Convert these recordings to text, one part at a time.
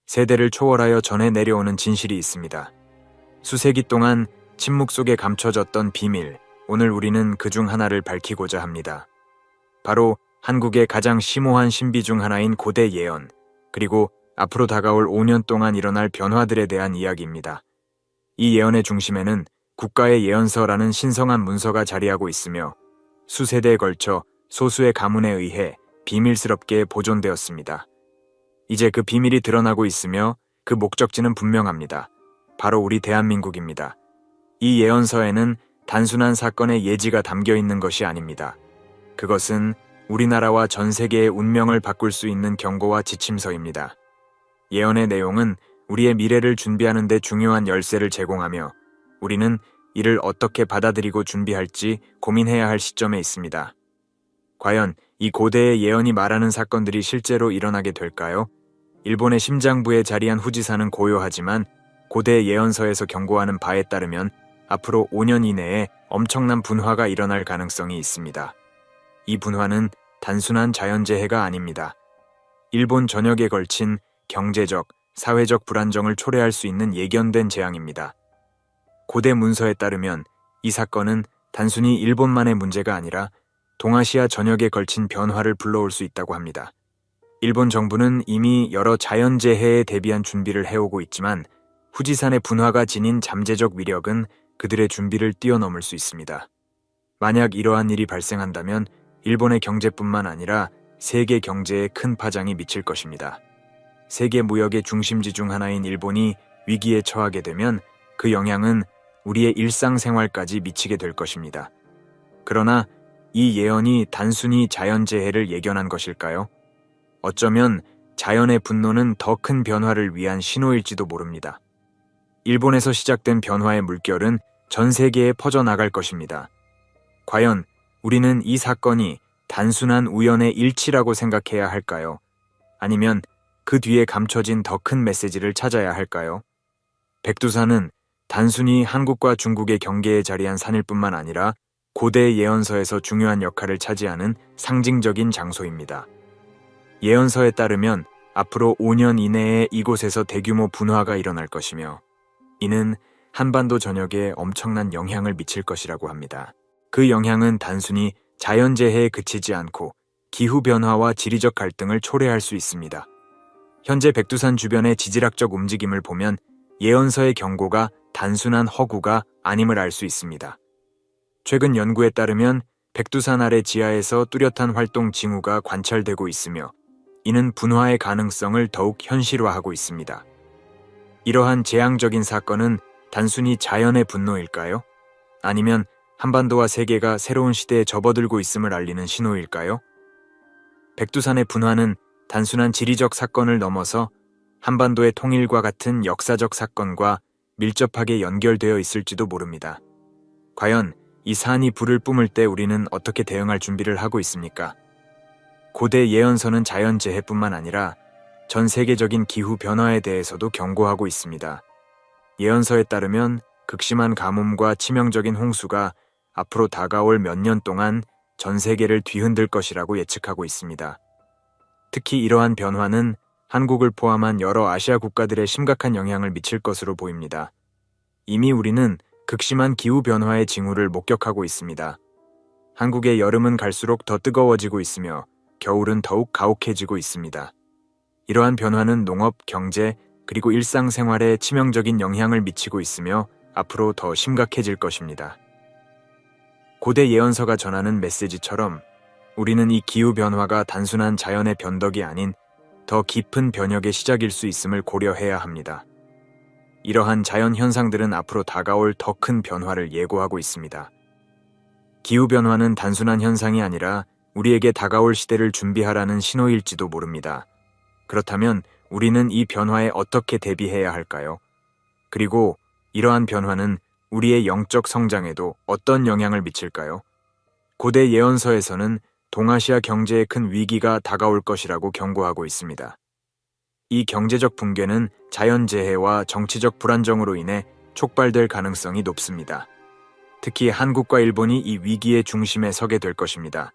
세대를 초월하여 전해 내려오는 진실이 있습니다. 수세기 동안 침묵 속에 감춰졌던 비밀, 오늘 우리는 그 중 하나를 밝히고자 합니다. 바로 한국의 가장 심오한 신비 중 하나인 고대 예언, 그리고 앞으로 다가올 5년 동안 일어날 변화들에 대한 이야기입니다. 이 예언의 중심에는 국가의 예언서라는 신성한 문서가 자리하고 있으며 수세대에 걸쳐 소수의 가문에 의해 비밀스럽게 보존되었습니다. 이제 그 비밀이 드러나고 있으며 그 목적지는 분명합니다. 바로 우리 대한민국입니다. 이 예언서에는 단순한 사건의 예지가 담겨 있는 것이 아닙니다. 그것은 우리나라와 전 세계의 운명을 바꿀 수 있는 경고와 지침서입니다. 예언의 내용은 우리의 미래를 준비하는 데 중요한 열쇠를 제공하며 우리는 이를 어떻게 받아들이고 준비할지 고민해야 할 시점에 있습니다. 과연 이 고대의 예언이 말하는 사건들이 실제로 일어나게 될까요? 일본의 심장부에 자리한 후지산은 고요하지만 고대 예언서에서 경고하는 바에 따르면 앞으로 5년 이내에 엄청난 분화가 일어날 가능성이 있습니다. 이 분화는 단순한 자연재해가 아닙니다. 일본 전역에 걸친 경제적, 사회적 불안정을 초래할 수 있는 예견된 재앙입니다. 고대 문서에 따르면 이 사건은 단순히 일본만의 문제가 아니라 동아시아 전역에 걸친 변화를 불러올 수 있다고 합니다. 일본 정부는 이미 여러 자연재해에 대비한 준비를 해오고 있지만 후지산의 분화가 지닌 잠재적 위력은 그들의 준비를 뛰어넘을 수 있습니다. 만약 이러한 일이 발생한다면 일본의 경제뿐만 아니라 세계 경제에 큰 파장이 미칠 것입니다. 세계 무역의 중심지 중 하나인 일본이 위기에 처하게 되면 그 영향은 우리의 일상생활까지 미치게 될 것입니다. 그러나 이 예언이 단순히 자연재해를 예견한 것일까요? 어쩌면 자연의 분노는 더 큰 변화를 위한 신호일지도 모릅니다. 일본에서 시작된 변화의 물결은 전 세계에 퍼져나갈 것입니다. 과연 우리는 이 사건이 단순한 우연의 일치라고 생각해야 할까요? 아니면 그 뒤에 감춰진 더 큰 메시지를 찾아야 할까요? 백두산은 단순히 한국과 중국의 경계에 자리한 산일 뿐만 아니라 고대 예언서에서 중요한 역할을 차지하는 상징적인 장소입니다. 예언서에 따르면 앞으로 5년 이내에 이곳에서 대규모 분화가 일어날 것이며 이는 한반도 전역에 엄청난 영향을 미칠 것이라고 합니다. 그 영향은 단순히 자연재해에 그치지 않고 기후변화와 지리적 갈등을 초래할 수 있습니다. 현재 백두산 주변의 지질학적 움직임을 보면 예언서의 경고가 단순한 허구가 아님을 알 수 있습니다. 최근 연구에 따르면 백두산 아래 지하에서 뚜렷한 활동 징후가 관찰되고 있으며 이는 분화의 가능성을 더욱 현실화하고 있습니다. 이러한 재앙적인 사건은 단순히 자연의 분노일까요? 아니면 한반도와 세계가 새로운 시대에 접어들고 있음을 알리는 신호일까요? 백두산의 분화는 단순한 지리적 사건을 넘어서 한반도의 통일과 같은 역사적 사건과 밀접하게 연결되어 있을지도 모릅니다. 과연 이 산이 불을 뿜을 때 우리는 어떻게 대응할 준비를 하고 있습니까? 고대 예언서는 자연재해뿐만 아니라 전 세계적인 기후 변화에 대해서도 경고하고 있습니다. 예언서에 따르면 극심한 가뭄과 치명적인 홍수가 앞으로 다가올 몇 년 동안 전 세계를 뒤흔들 것이라고 예측하고 있습니다. 특히 이러한 변화는 한국을 포함한 여러 아시아 국가들에 심각한 영향을 미칠 것으로 보입니다. 이미 우리는 극심한 기후 변화의 징후를 목격하고 있습니다. 한국의 여름은 갈수록 더 뜨거워지고 있으며 겨울은 더욱 가혹해지고 있습니다. 이러한 변화는 농업, 경제, 그리고 일상생활에 치명적인 영향을 미치고 있으며 앞으로 더 심각해질 것입니다. 고대 예언서가 전하는 메시지처럼 우리는 이 기후변화가 단순한 자연의 변덕이 아닌 더 깊은 변혁의 시작일 수 있음을 고려해야 합니다. 이러한 자연 현상들은 앞으로 다가올 더 큰 변화를 예고하고 있습니다. 기후변화는 단순한 현상이 아니라 우리에게 다가올 시대를 준비하라는 신호일지도 모릅니다. 그렇다면 우리는 이 변화에 어떻게 대비해야 할까요? 그리고 이러한 변화는 우리의 영적 성장에도 어떤 영향을 미칠까요? 고대 예언서에서는 동아시아 경제에 큰 위기가 다가올 것이라고 경고하고 있습니다. 이 경제적 붕괴는 자연재해와 정치적 불안정으로 인해 촉발될 가능성이 높습니다. 특히 한국과 일본이 이 위기의 중심에 서게 될 것입니다.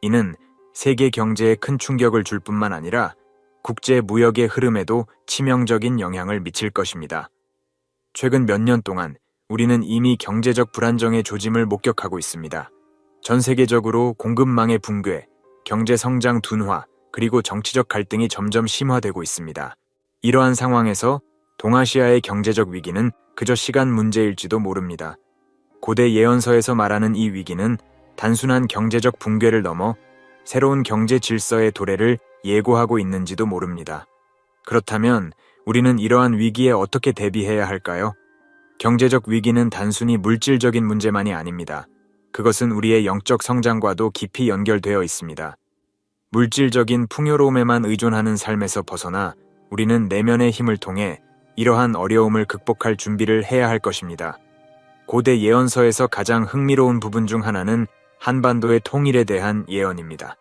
이는 세계 경제에 큰 충격을 줄 뿐만 아니라 국제 무역의 흐름에도 치명적인 영향을 미칠 것입니다. 최근 몇 년 동안 우리는 이미 경제적 불안정의 조짐을 목격하고 있습니다. 전 세계적으로 공급망의 붕괴, 경제 성장 둔화, 그리고 정치적 갈등이 점점 심화되고 있습니다. 이러한 상황에서 동아시아의 경제적 위기는 그저 시간 문제일지도 모릅니다. 고대 예언서에서 말하는 이 위기는 단순한 경제적 붕괴를 넘어 새로운 경제 질서의 도래를 예고하고 있는지도 모릅니다. 그렇다면 우리는 이러한 위기에 어떻게 대비해야 할까요? 경제적 위기는 단순히 물질적인 문제만이 아닙니다. 그것은 우리의 영적 성장과도 깊이 연결되어 있습니다. 물질적인 풍요로움에만 의존하는 삶에서 벗어나 우리는 내면의 힘을 통해 이러한 어려움을 극복할 준비를 해야 할 것입니다. 고대 예언서에서 가장 흥미로운 부분 중 하나는 한반도의 통일에 대한 예언입니다.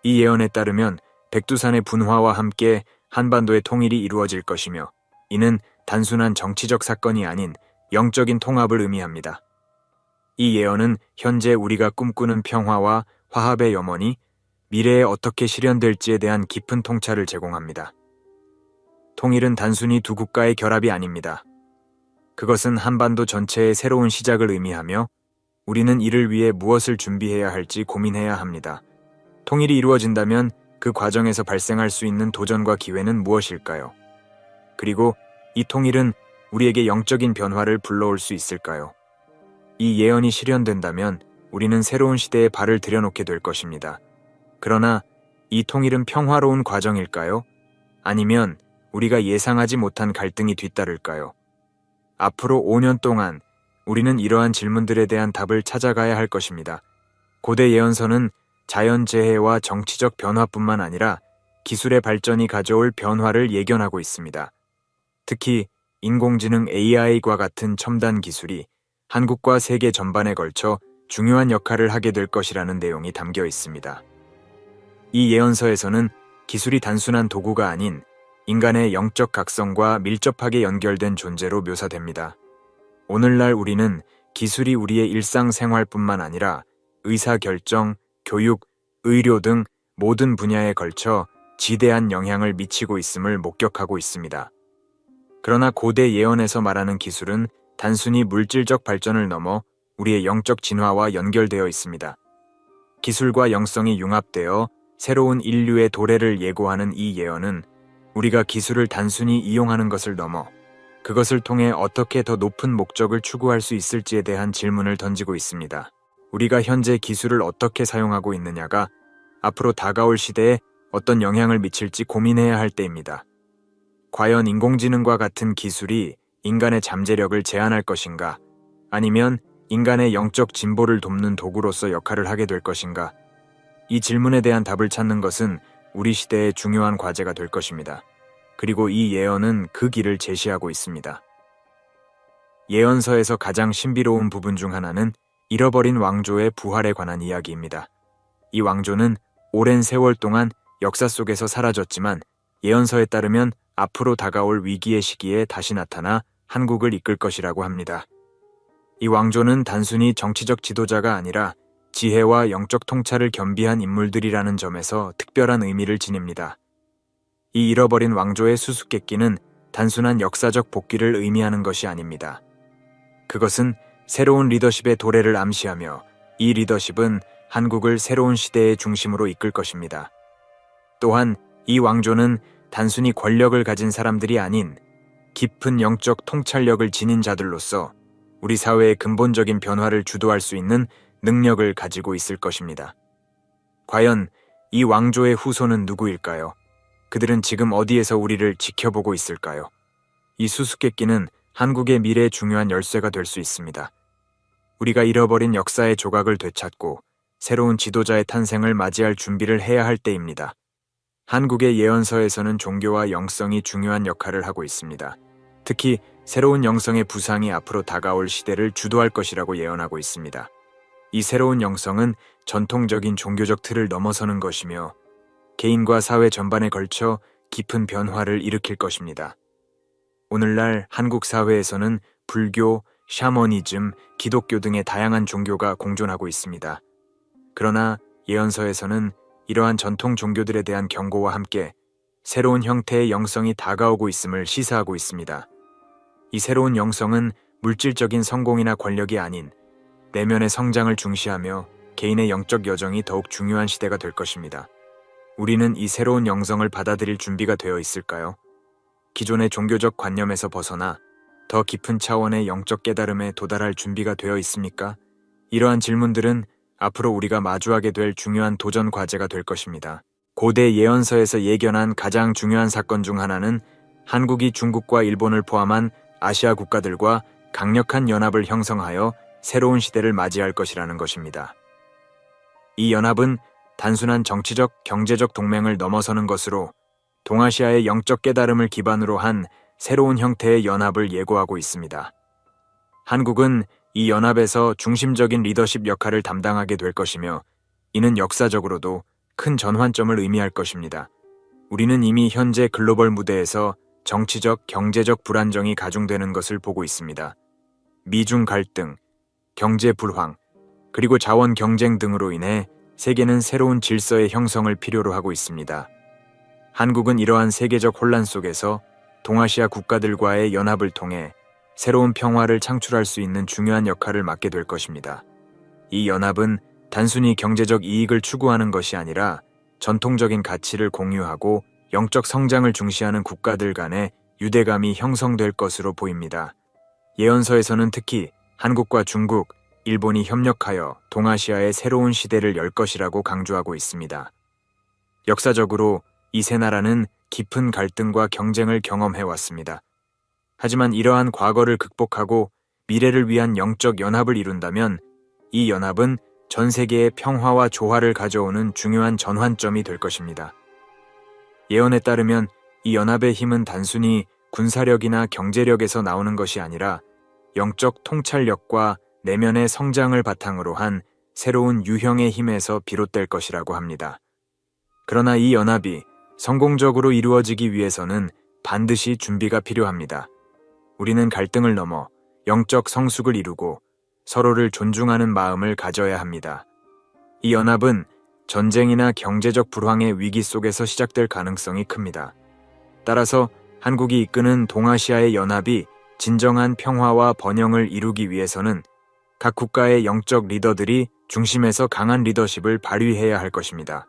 이 예언에 따르면 백두산의 분화와 함께 한반도의 통일이 이루어질 것이며 이는 단순한 정치적 사건이 아닌 영적인 통합을 의미합니다. 이 예언은 현재 우리가 꿈꾸는 평화와 화합의 염원이 미래에 어떻게 실현될지에 대한 깊은 통찰을 제공합니다. 통일은 단순히 두 국가의 결합이 아닙니다. 그것은 한반도 전체의 새로운 시작을 의미하며 우리는 이를 위해 무엇을 준비해야 할지 고민해야 합니다. 통일이 이루어진다면 그 과정에서 발생할 수 있는 도전과 기회는 무엇일까요? 그리고 이 통일은 우리에게 영적인 변화를 불러올 수 있을까요? 이 예언이 실현된다면 우리는 새로운 시대에 발을 들여놓게 될 것입니다. 그러나 이 통일은 평화로운 과정일까요? 아니면 우리가 예상하지 못한 갈등이 뒤따를까요? 앞으로 5년 동안 우리는 이러한 질문들에 대한 답을 찾아가야 할 것입니다. 고대 예언서는 자연재해와 정치적 변화뿐만 아니라 기술의 발전이 가져올 변화를 예견하고 있습니다. 특히 인공지능 AI과 같은 첨단 기술이 한국과 세계 전반에 걸쳐 중요한 역할을 하게 될 것이라는 내용이 담겨 있습니다. 이 예언서에서는 기술이 단순한 도구가 아닌 인간의 영적 각성과 밀접하게 연결된 존재로 묘사됩니다. 오늘날 우리는 기술이 우리의 일상생활뿐만 아니라 의사결정, 교육, 의료 등 모든 분야에 걸쳐 지대한 영향을 미치고 있음을 목격하고 있습니다. 그러나 고대 예언에서 말하는 기술은 단순히 물질적 발전을 넘어 우리의 영적 진화와 연결되어 있습니다. 기술과 영성이 융합되어 새로운 인류의 도래를 예고하는 이 예언은 우리가 기술을 단순히 이용하는 것을 넘어 그것을 통해 어떻게 더 높은 목적을 추구할 수 있을지에 대한 질문을 던지고 있습니다. 우리가 현재 기술을 어떻게 사용하고 있느냐가 앞으로 다가올 시대에 어떤 영향을 미칠지 고민해야 할 때입니다. 과연 인공지능과 같은 기술이 인간의 잠재력을 제한할 것인가? 아니면 인간의 영적 진보를 돕는 도구로서 역할을 하게 될 것인가? 이 질문에 대한 답을 찾는 것은 우리 시대의 중요한 과제가 될 것입니다. 그리고 이 예언은 그 길을 제시하고 있습니다. 예언서에서 가장 신비로운 부분 중 하나는 잃어버린 왕조의 부활에 관한 이야기입니다. 이 왕조는 오랜 세월 동안 역사 속에서 사라졌지만 예언서에 따르면 앞으로 다가올 위기의 시기에 다시 나타나 한국을 이끌 것이라고 합니다. 이 왕조는 단순히 정치적 지도자가 아니라 지혜와 영적 통찰을 겸비한 인물들이라는 점에서 특별한 의미를 지닙니다. 이 잃어버린 왕조의 수수께끼는 단순한 역사적 복귀를 의미하는 것이 아닙니다. 그것은 새로운 리더십의 도래를 암시하며 이 리더십은 한국을 새로운 시대의 중심으로 이끌 것입니다. 또한 이 왕조는 단순히 권력을 가진 사람들이 아닌 깊은 영적 통찰력을 지닌 자들로서 우리 사회의 근본적인 변화를 주도할 수 있는 능력을 가지고 있을 것입니다. 과연 이 왕조의 후손은 누구일까요? 그들은 지금 어디에서 우리를 지켜보고 있을까요? 이 수수께끼는 한국의 미래의 중요한 열쇠가 될 수 있습니다. 우리가 잃어버린 역사의 조각을 되찾고 새로운 지도자의 탄생을 맞이할 준비를 해야 할 때입니다. 한국의 예언서에서는 종교와 영성이 중요한 역할을 하고 있습니다. 특히 새로운 영성의 부상이 앞으로 다가올 시대를 주도할 것이라고 예언하고 있습니다. 이 새로운 영성은 전통적인 종교적 틀을 넘어서는 것이며 개인과 사회 전반에 걸쳐 깊은 변화를 일으킬 것입니다. 오늘날 한국 사회에서는 불교, 샤머니즘, 기독교 등의 다양한 종교가 공존하고 있습니다. 그러나 예언서에서는 이러한 전통 종교들에 대한 경고와 함께 새로운 형태의 영성이 다가오고 있음을 시사하고 있습니다. 이 새로운 영성은 물질적인 성공이나 권력이 아닌 내면의 성장을 중시하며 개인의 영적 여정이 더욱 중요한 시대가 될 것입니다. 우리는 이 새로운 영성을 받아들일 준비가 되어 있을까요? 기존의 종교적 관념에서 벗어나 더 깊은 차원의 영적 깨달음에 도달할 준비가 되어 있습니까? 이러한 질문들은 앞으로 우리가 마주하게 될 중요한 도전 과제가 될 것입니다. 고대 예언서에서 예견한 가장 중요한 사건 중 하나는 한국이 중국과 일본을 포함한 아시아 국가들과 강력한 연합을 형성하여 새로운 시대를 맞이할 것이라는 것입니다. 이 연합은 단순한 정치적, 경제적 동맹을 넘어서는 것으로 동아시아의 영적 깨달음을 기반으로 한 새로운 형태의 연합을 예고하고 있습니다. 한국은 이 연합에서 중심적인 리더십 역할을 담당하게 될 것이며 이는 역사적으로도 큰 전환점을 의미할 것입니다. 우리는 이미 현재 글로벌 무대에서 정치적, 경제적 불안정이 가중되는 것을 보고 있습니다. 미중 갈등, 경제 불황, 그리고 자원 경쟁 등으로 인해 세계는 새로운 질서의 형성을 필요로 하고 있습니다. 한국은 이러한 세계적 혼란 속에서 동아시아 국가들과의 연합을 통해 새로운 평화를 창출할 수 있는 중요한 역할을 맡게 될 것입니다. 이 연합은 단순히 경제적 이익을 추구하는 것이 아니라 전통적인 가치를 공유하고 영적 성장을 중시하는 국가들 간의 유대감이 형성될 것으로 보입니다. 예언서에서는 특히 한국과 중국, 일본이 협력하여 동아시아의 새로운 시대를 열 것이라고 강조하고 있습니다. 역사적으로 이 세 나라는 깊은 갈등과 경쟁을 경험해왔습니다. 하지만 이러한 과거를 극복하고 미래를 위한 영적 연합을 이룬다면 이 연합은 전 세계의 평화와 조화를 가져오는 중요한 전환점이 될 것입니다. 예언에 따르면 이 연합의 힘은 단순히 군사력이나 경제력에서 나오는 것이 아니라 영적 통찰력과 내면의 성장을 바탕으로 한 새로운 유형의 힘에서 비롯될 것이라고 합니다. 그러나 이 연합이 성공적으로 이루어지기 위해서는 반드시 준비가 필요합니다. 우리는 갈등을 넘어 영적 성숙을 이루고 서로를 존중하는 마음을 가져야 합니다. 이 연합은 전쟁이나 경제적 불황의 위기 속에서 시작될 가능성이 큽니다. 따라서 한국이 이끄는 동아시아의 연합이 진정한 평화와 번영을 이루기 위해서는 각 국가의 영적 리더들이 중심에서 강한 리더십을 발휘해야 할 것입니다.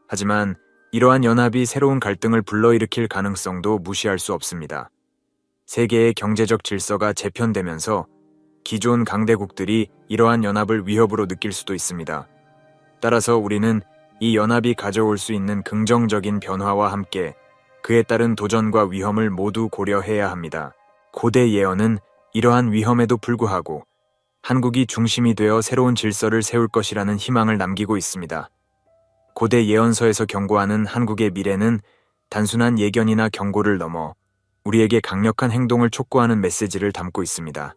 하지만 이러한 연합이 새로운 갈등을 불러일으킬 가능성도 무시할 수 없습니다. 세계의 경제적 질서가 재편되면서 기존 강대국들이 이러한 연합을 위협으로 느낄 수도 있습니다. 따라서 우리는 이 연합이 가져올 수 있는 긍정적인 변화와 함께 그에 따른 도전과 위험을 모두 고려해야 합니다. 고대 예언은 이러한 위험에도 불구하고 한국이 중심이 되어 새로운 질서를 세울 것이라는 희망을 남기고 있습니다. 고대 예언서에서 경고하는 한국의 미래는 단순한 예견이나 경고를 넘어 우리에게 강력한 행동을 촉구하는 메시지를 담고 있습니다.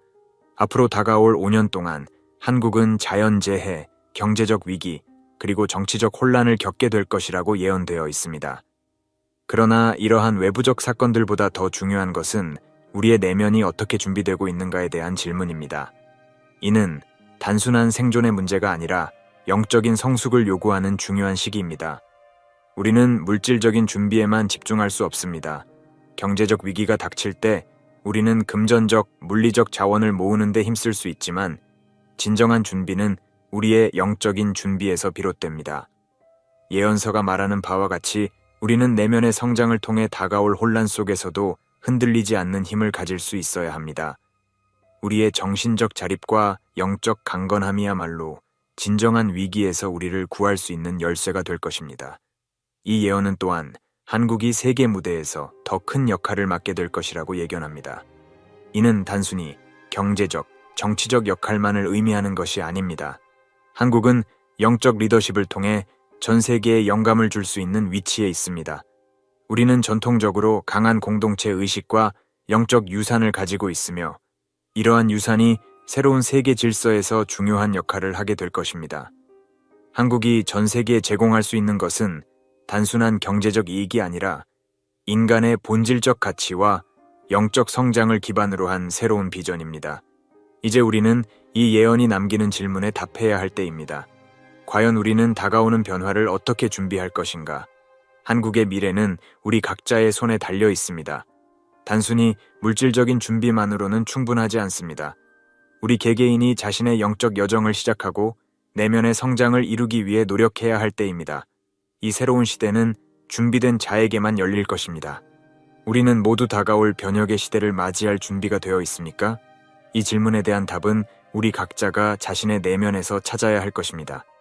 앞으로 다가올 5년 동안 한국은 자연재해, 경제적 위기, 그리고 정치적 혼란을 겪게 될 것이라고 예언되어 있습니다. 그러나 이러한 외부적 사건들보다 더 중요한 것은 우리의 내면이 어떻게 준비되고 있는가에 대한 질문입니다. 이는 단순한 생존의 문제가 아니라 영적인 성숙을 요구하는 중요한 시기입니다. 우리는 물질적인 준비에만 집중할 수 없습니다. 경제적 위기가 닥칠 때 우리는 금전적, 물리적 자원을 모으는 데 힘쓸 수 있지만 진정한 준비는 우리의 영적인 준비에서 비롯됩니다. 예언서가 말하는 바와 같이 우리는 내면의 성장을 통해 다가올 혼란 속에서도 흔들리지 않는 힘을 가질 수 있어야 합니다. 우리의 정신적 자립과 영적 강건함이야말로 진정한 위기에서 우리를 구할 수 있는 열쇠가 될 것입니다. 이 예언은 또한 한국이 세계 무대에서 더 큰 역할을 맡게 될 것이라고 예견합니다. 이는 단순히 경제적, 정치적 역할만을 의미하는 것이 아닙니다. 한국은 영적 리더십을 통해 전 세계에 영감을 줄 수 있는 위치에 있습니다. 우리는 전통적으로 강한 공동체 의식과 영적 유산을 가지고 있으며 이러한 유산이 새로운 세계 질서에서 중요한 역할을 하게 될 것입니다. 한국이 전 세계에 제공할 수 있는 것은 단순한 경제적 이익이 아니라 인간의 본질적 가치와 영적 성장을 기반으로 한 새로운 비전입니다. 이제 우리는 이 예언이 남기는 질문에 답해야 할 때입니다. 과연 우리는 다가오는 변화를 어떻게 준비할 것인가? 한국의 미래는 우리 각자의 손에 달려 있습니다. 단순히 물질적인 준비만으로는 충분하지 않습니다. 우리 개개인이 자신의 영적 여정을 시작하고 내면의 성장을 이루기 위해 노력해야 할 때입니다. 이 새로운 시대는 준비된 자에게만 열릴 것입니다. 우리는 모두 다가올 변혁의 시대를 맞이할 준비가 되어 있습니까? 이 질문에 대한 답은 우리 각자가 자신의 내면에서 찾아야 할 것입니다.